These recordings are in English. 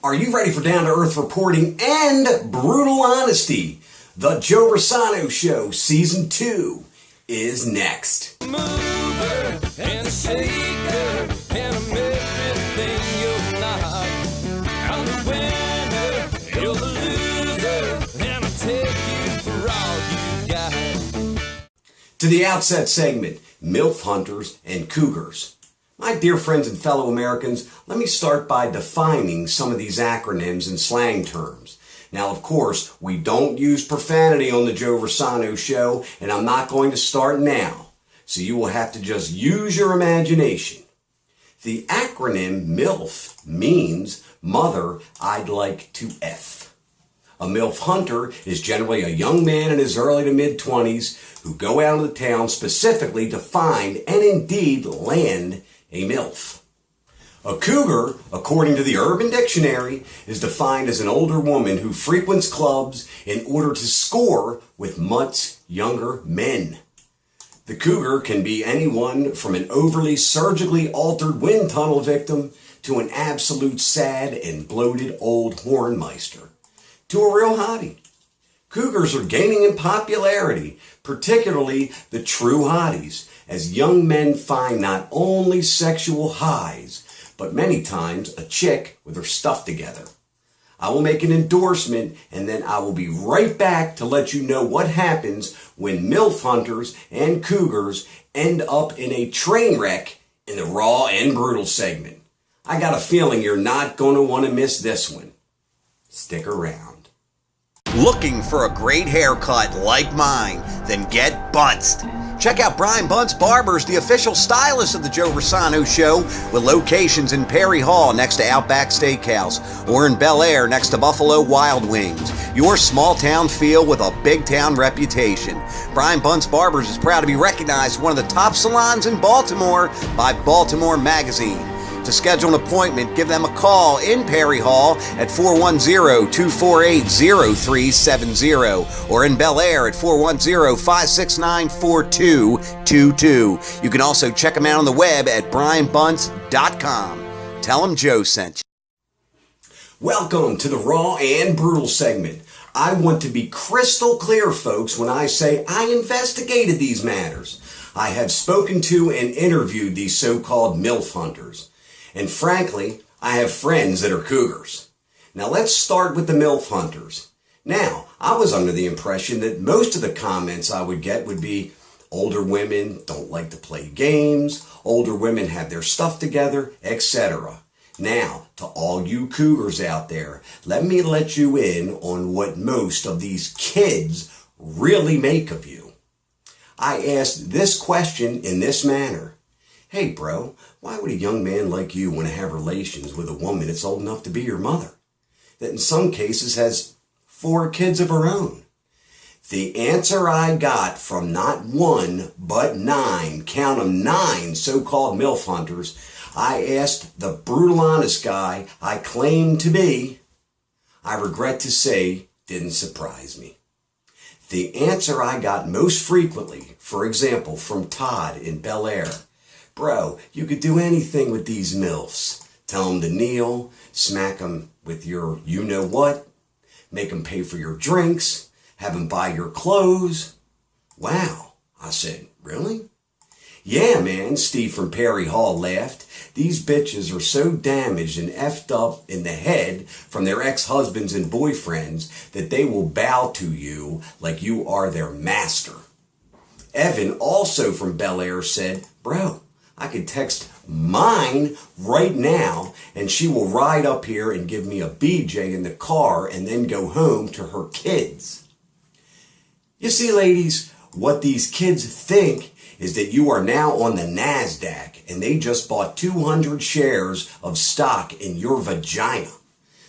Are you ready for down-to-earth reporting and brutal honesty? The Joe Rossano Show Season 2 is next. Mover and a shaker, and I'm everything you're not. I'm the winner, you're the loser, and I'll take you for all you got. To the outset segment, MILF Hunters and Cougars. My dear friends and fellow Americans, let me start by defining some of these acronyms and slang terms. Now, of course, we don't use profanity on the Joe Rossano Show, and I'm not going to start now. So you will have to just use your imagination. The acronym MILF means Mother I'd Like to F. A MILF hunter is generally a young man in his early to mid-20s who go out of the town specifically to find and indeed land a MILF. A cougar, according to the Urban Dictionary, is defined as an older woman who frequents clubs in order to score with much younger men. The cougar can be anyone from an overly surgically altered wind tunnel victim to an absolute sad and bloated old hornmeister, to a real hottie. Cougars are gaining in popularity, particularly the true hotties, as young men find not only sexual highs, but many times a chick with her stuff together. I will make an endorsement and then I will be right back to let you know what happens when MILF hunters and cougars end up in a train wreck in the raw and brutal segment. I got a feeling you're not going to want to miss this one. Stick around. Looking for a great haircut like mine? Then get Buntzed. Check out Brian Bunce Barbers, the official stylist of the Joe Rossano Show, with locations in Perry Hall next to Outback Steakhouse or in Bel Air next to Buffalo Wild Wings. Your small town feel with a big town reputation. Brian Bunce Barbers is proud to be recognized as one of the top salons in Baltimore by Baltimore Magazine. To schedule an appointment, give them a call in Perry Hall at 410-248-0370 or in Bel Air at 410-569-4222. You can also check them out on the web at brianbunce.com. Tell them Joe sent you. Welcome to the raw and brutal segment. I want to be crystal clear, folks, when I say I investigated these matters. I have spoken to and interviewed these so-called MILF hunters. And frankly, I have friends that are cougars. Now let's start with the MILF hunters. Now, I was under the impression that most of the comments I would get would be, older women don't like to play games, older women have their stuff together, etc. Now, to all you cougars out there, let me let you in on what most of these kids really make of you. I asked this question in this manner. Hey bro, why would a young man like you want to have relations with a woman that's old enough to be your mother, that in some cases has 4 kids of her own? The answer I got from not 1, but 9, count 'em 9 so-called MILF hunters, I asked the brutal honest guy I claimed to be, I regret to say, didn't surprise me. The answer I got most frequently, for example, from Todd in Bel Air, bro, you could do anything with these MILFs. Tell them to kneel, smack them with your you-know-what, make them pay for your drinks, have them buy your clothes. Wow. I said, really? Yeah, man, Steve from Perry Hall laughed. These bitches are so damaged and effed up in the head from their ex-husbands and boyfriends that they will bow to you like you are their master. Evan, also from Bel Air, said, bro, I could text mine right now and she will ride up here and give me a BJ in the car and then go home to her kids. You see, ladies, what these kids think is that you are now on the NASDAQ and they just bought 200 shares of stock in your vagina.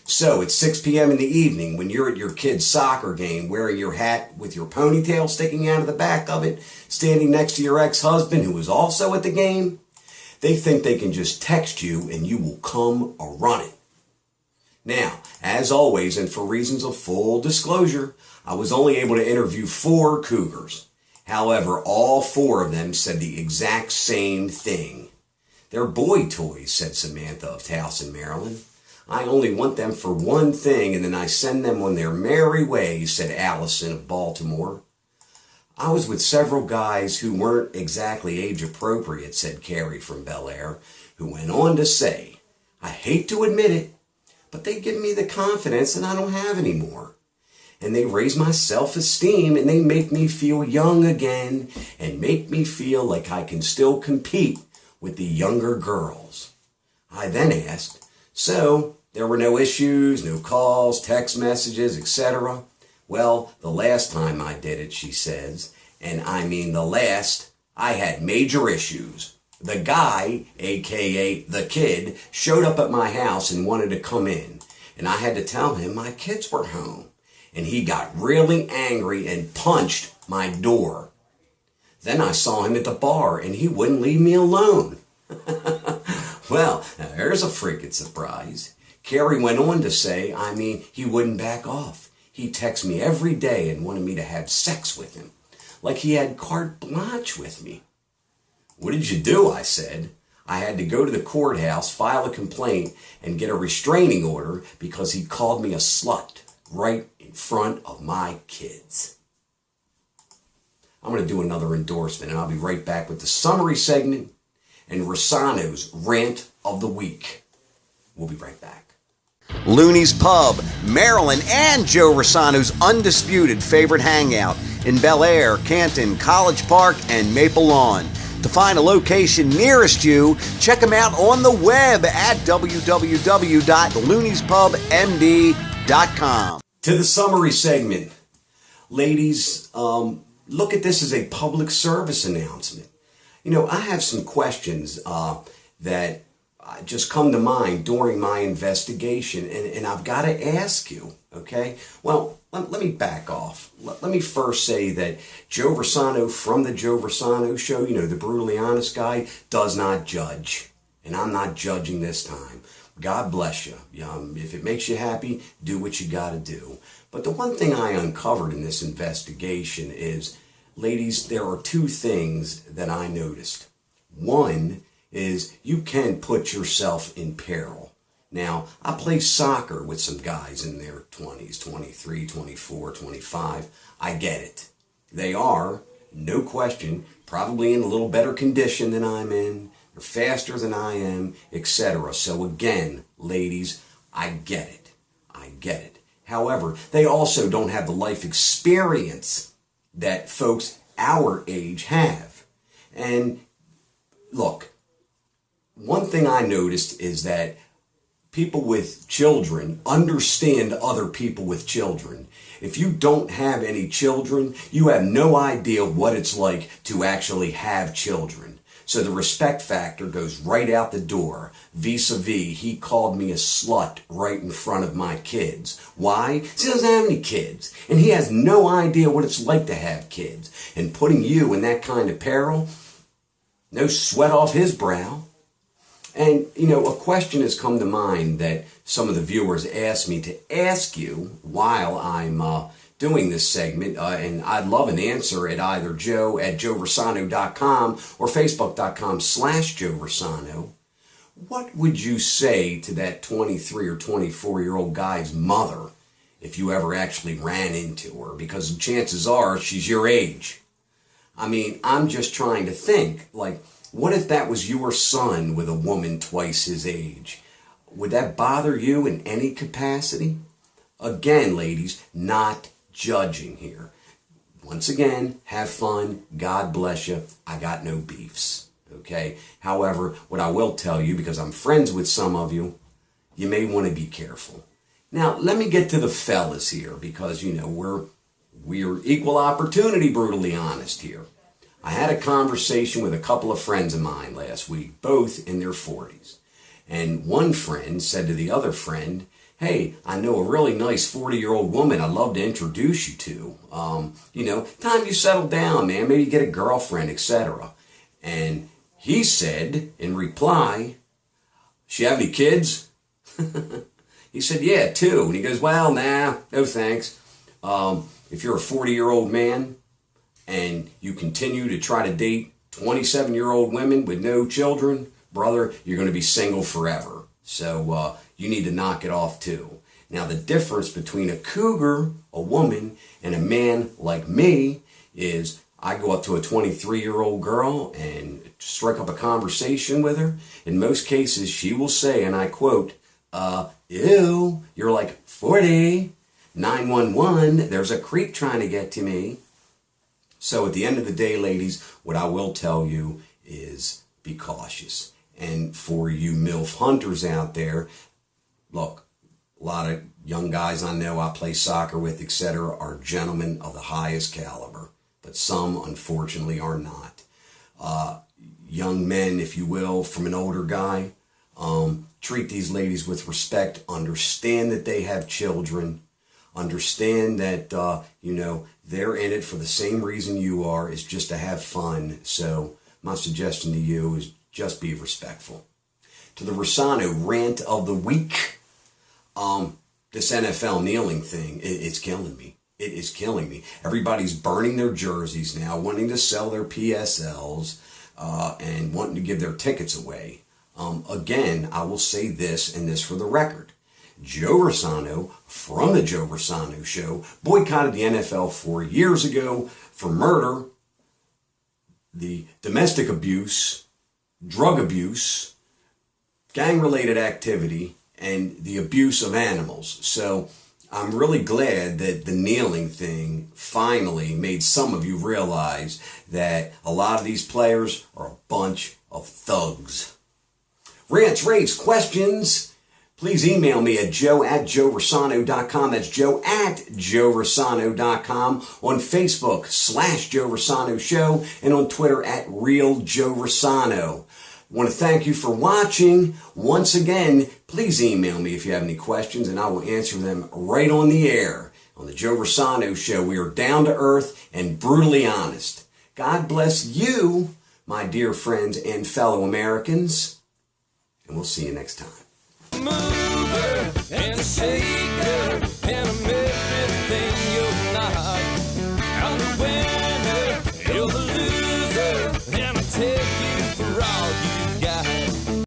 So at 6 p.m. in the evening, when you're at your kid's soccer game wearing your hat with your ponytail sticking out of the back of it, standing next to your ex-husband who is also at the game, they think they can just text you and you will come a-running. Now, as always, and for reasons of full disclosure, I was only able to interview 4 cougars. However, all 4 of them said the exact same thing. They're boy toys, said Samantha of Towson, Maryland. I only want them for one thing, and then I send them on their merry way, said Allison of Baltimore. I was with several guys who weren't exactly age appropriate, said Carrie from Bel Air, who went on to say, I hate to admit it, but they give me the confidence that I don't have anymore. And they raise my self-esteem, and they make me feel young again and make me feel like I can still compete with the younger girls. I then asked, so there were no issues, no calls, text messages, etc.? Well, the last time I did it, she says, and I mean the last, I had major issues. The guy, aka the kid, showed up at my house and wanted to come in, and I had to tell him my kids were home. And he got really angry and punched my door. Then I saw him at the bar and he wouldn't leave me alone. Well, now there's a freaking surprise. Carrie went on to say, he wouldn't back off. He texted me every day and wanted me to have sex with him, like he had carte blanche with me. What did you do? I said. I had to go to the courthouse, file a complaint, and get a restraining order because he called me a slut right in front of my kids. I'm going to do another endorsement, and I'll be right back with the summary segment and Rossano's rant of the week. We'll be right back. Looney's Pub, Maryland, and Joe Rossano's undisputed favorite hangout in Bel Air, Canton, College Park, and Maple Lawn. To find a location nearest you, check them out on the web at www.looneyspubmd.com. To the summary segment. Ladies, look at this as a public service announcement. You know, I have some questions that just come to mind during my investigation, and I've got to ask you, okay? Well, let me back off. Let me first say that Joe Rossano from the Joe Rossano Show, you know, the brutally honest guy, does not judge. And I'm not judging this time. God bless you. If it makes you happy, do what you got to do. But the one thing I uncovered in this investigation is, ladies, there are two things that I noticed. One is you can put yourself in peril. Now, I play soccer with some guys in their 20s, 23, 24, 25. I get it. They are, no question, probably in a little better condition than I'm in. They're faster than I am, etc. So again, ladies, I get it. I get it. However, they also don't have the life experience that folks our age have. And look, one thing I noticed is that people with children understand other people with children. If you don't have any children, you have no idea what it's like to actually have children. So the respect factor goes right out the door. Vis-a-vis, he called me a slut right in front of my kids. Why? Because he doesn't have any kids. And he has no idea what it's like to have kids. And putting you in that kind of peril, no sweat off his brow. And, you know, a question has come to mind that some of the viewers asked me to ask you while I'm doing this segment, and I'd love an answer at either joe@joerossano.com or facebook.com/Joe Rossano. What would you say to that 23 or 24-year-old guy's mother if you ever actually ran into her? Because chances are she's your age. I mean, I'm just trying to think, like, what if that was your son with a woman twice his age? Would that bother you in any capacity? Again, ladies, not judging here. Once again, have fun. God bless you. I got no beefs. Okay? However, what I will tell you, because I'm friends with some of you, you may want to be careful. Now, let me get to the fellas here, because, you know, we're equal opportunity, brutally honest here. I had a conversation with a couple of friends of mine last week, both in their 40s. And one friend said to the other friend, hey, I know a really nice 40-year-old woman I'd love to introduce you to. Time you settle down, man, maybe get a girlfriend, etc. And he said, in reply, she have any kids? He said, yeah, 2. And he goes, well, nah, no thanks. If you're a 40-year-old man and you continue to try to date 27-year-old women with no children, brother, you're going to be single forever. So you need to knock it off too. Now the difference between a cougar, a woman, and a man like me is I go up to a 23-year-old girl and strike up a conversation with her. In most cases, she will say, and I quote, ew, you're like 40, 911, there's a creep trying to get to me. So at the end of the day, ladies, what I will tell you is be cautious. And for you MILF hunters out there, look, a lot of young guys I know I play soccer with, etc., are gentlemen of the highest caliber, but some, unfortunately, are not. Young men, if you will, from an older guy, treat these ladies with respect. Understand that they have children. Understand that, they're in it for the same reason you are, is just to have fun. So my suggestion to you is just be respectful. To the Rossano rant of the week. This NFL kneeling thing, it's killing me. It is killing me. Everybody's burning their jerseys now, wanting to sell their PSLs, and wanting to give their tickets away. Again, I will say this, and this for the record. Joe Rossano from the Joe Rossano Show boycotted the NFL 4 years ago for murder, the domestic abuse, drug abuse, gang-related activity, and the abuse of animals. So I'm really glad that the kneeling thing finally made some of you realize that a lot of these players are a bunch of thugs. Rants, raves, questions, please email me at joe@joerossano.com. That's joe@joerossano.com. On Facebook /Joe Rossano Show, and on Twitter @RealJoeRossano. I want to thank you for watching. Once again, please email me if you have any questions, and I will answer them right on the air. On the Joe Rossano Show, we are down to earth and brutally honest. God bless you, my dear friends and fellow Americans, and we'll see you next time. Mover and shaker.